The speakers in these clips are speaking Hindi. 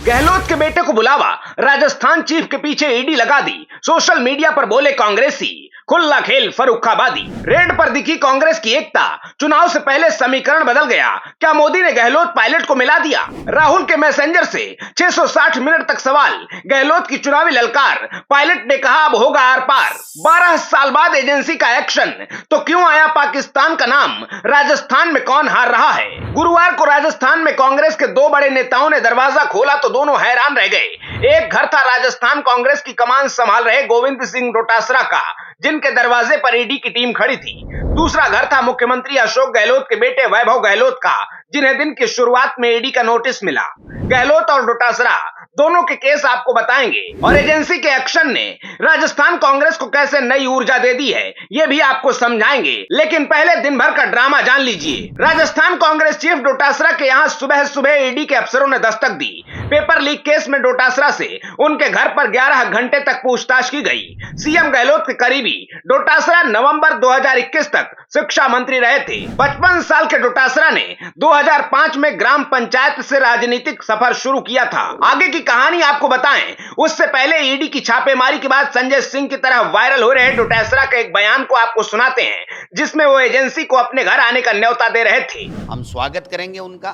गहलोत के बेटे को बुलावा, राजस्थान चीफ के पीछे ईडी लगा दी। सोशल मीडिया पर बोले कांग्रेसी, खुला खेल फर्रुखाबादी। रेड पर दिखी कांग्रेस की एकता, चुनाव से पहले समीकरण बदल गया। क्या मोदी ने गहलोत पायलट को मिला दिया? राहुल के मैसेंजर से 660 मिनट तक सवाल, गहलोत की चुनावी ललकार, पायलट ने कहा अब होगा आर पार। 12 साल बाद एजेंसी का एक्शन, तो क्यों आया पाकिस्तान का नाम? राजस्थान में कौन हार रहा है? गुरुवार को राजस्थान में कांग्रेस के दो बड़े नेताओं ने दरवाजा खोला तो दोनों हैरान रह गए। एक घर था राजस्थान कांग्रेस की कमान संभाल रहे गोविंद सिंह डोटासरा का, जिनके दरवाजे पर ईडी की टीम खड़ी थी। दूसरा घर था मुख्यमंत्री अशोक गहलोत के बेटे वैभव गहलोत का, जिन्हें दिन की शुरुआत में ईडी का नोटिस मिला। गहलोत और डोटासरा दोनों के केस आपको बताएंगे और एजेंसी के एक्शन ने राजस्थान कांग्रेस को कैसे नई ऊर्जा दे दी है, ये भी आपको समझाएंगे। लेकिन पहले दिन भर का ड्रामा जान लीजिए। राजस्थान कांग्रेस चीफ डोटासरा के यहाँ सुबह सुबह ईडी के अफसरों ने दस्तक दी। पेपर लीक केस में डोटासरा से उनके घर पर 11 घंटे तक पूछताछ की गई। सीएम गहलोत के करीबी डोटासरा नवंबर 2021 तक शिक्षा मंत्री रहे थे। 55 साल के डोटासरा ने 2005 में ग्राम पंचायत से राजनीतिक सफर शुरू किया था। आगे की कहानी आपको बताएं, उससे पहले ईडी की छापेमारी के बाद संजय सिंह की तरह वायरल हो रहे डोटासरा के एक बयान को आपको सुनाते हैं, जिसमें वो एजेंसी को अपने घर आने का न्योता दे रहे थे। हम स्वागत करेंगे उनका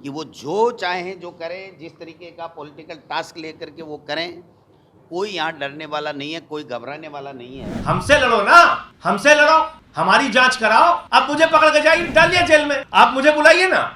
कि वो जो चाहें जो करें, जिस तरीके का पॉलिटिकल टास्क लेकर के वो करें। कोई यहाँ डरने वाला नहीं है, कोई घबराने वाला नहीं है। हमसे लड़ो ना, हमसे लड़ो, हमारी जांच कराओ। आप मुझे पकड़ के जाइए, डालिए जेल में। आप मुझे बुलाइए ना,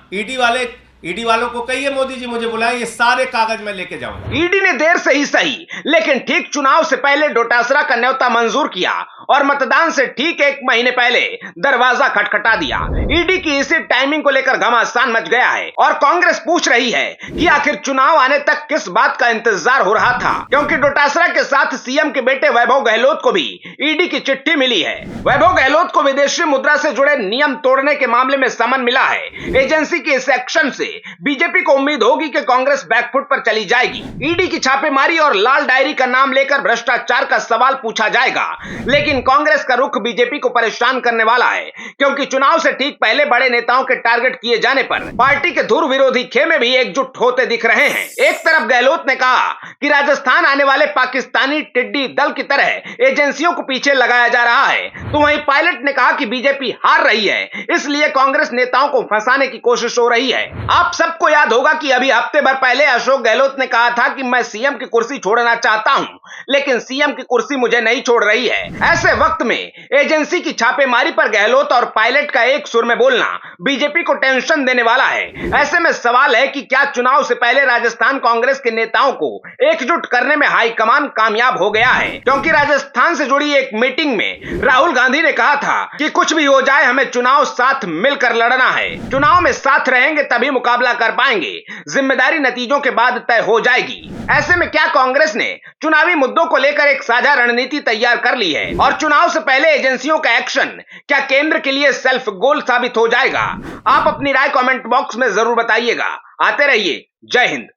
ईडी वालों को कहिए मोदी जी मुझे बुलाइए, ये सारे कागज मैं लेके जाऊंगा। ईडी ने देर से ही सही, लेकिन ठीक चुनाव से पहले डोटासरा का न्योता मंजूर किया और मतदान से ठीक 1 महीने पहले दरवाजा खटखटा दिया। ईडी की इसी टाइमिंग को लेकर घमासान मच गया है और कांग्रेस पूछ रही है कि आखिर चुनाव आने तक किस बात का इंतजार हो रहा था, क्योंकि डोटासरा के साथ सीएम के बेटे वैभव गहलोत को भी ईडी की चिट्ठी मिली है। वैभव गहलोत को विदेशी मुद्रा से जुड़े नियम तोड़ने के मामले में समन मिला है। एजेंसी के इस एक्शन से बीजेपी को उम्मीद होगी कि कांग्रेस बैकफुट पर चली जाएगी। ईडी की छापेमारी और लाल डायरी का नाम लेकर भ्रष्टाचार का सवाल पूछा जाएगा, लेकिन कांग्रेस का रुख बीजेपी को परेशान करने वाला है, क्योंकि चुनाव से ठीक पहले बड़े नेताओं के टारगेट किए जाने पर पार्टी के धुर विरोधी खेमे भी एकजुट होते दिख रहे हैं। एक तरफ गहलोत ने कहा कि राजस्थान आने वाले पाकिस्तानी टिड्डी दल की तरह एजेंसियों को पीछे लगाया जा रहा है, तो वहीं पायलट ने कहा कि बीजेपी हार रही है, इसलिए कांग्रेस नेताओं को फंसाने की कोशिश हो रही है। आप सबको याद होगा कि अभी हफ्ते भर पहले अशोक गहलोत ने कहा था कि मैं सीएम की कुर्सी छोड़ना चाहता हूं, लेकिन सीएम की कुर्सी मुझे नहीं छोड़ रही है। ऐसे वक्त में एजेंसी की छापेमारी पर गहलोत और पायलट का एक सुर में बोलना बीजेपी को टेंशन देने वाला है। ऐसे में सवाल है कि क्या चुनाव से पहले राजस्थान कांग्रेस के नेताओं को एकजुट करने में हाईकमान कामयाब हो गया है, क्योंकि राजस्थान से जुड़ी एक मीटिंग में राहुल गांधी ने कहा था कि कुछ भी हो जाए हमें चुनाव साथ मिलकर लड़ना है। चुनाव में साथ रहेंगे तभी मुकाबला कर पाएंगे, जिम्मेदारी नतीजों के बाद तय हो जाएगी। ऐसे में क्या कांग्रेस ने चुनावी मुद्दों को लेकर एक साझा रणनीति तैयार कर ली है और चुनाव से पहले एजेंसियों का एक्शन क्या केंद्र के लिए सेल्फ गोल साबित हो जाएगा? आप अपनी राय कमेंट बॉक्स में जरूर बताइएगा। आते रहिए। जय हिंद।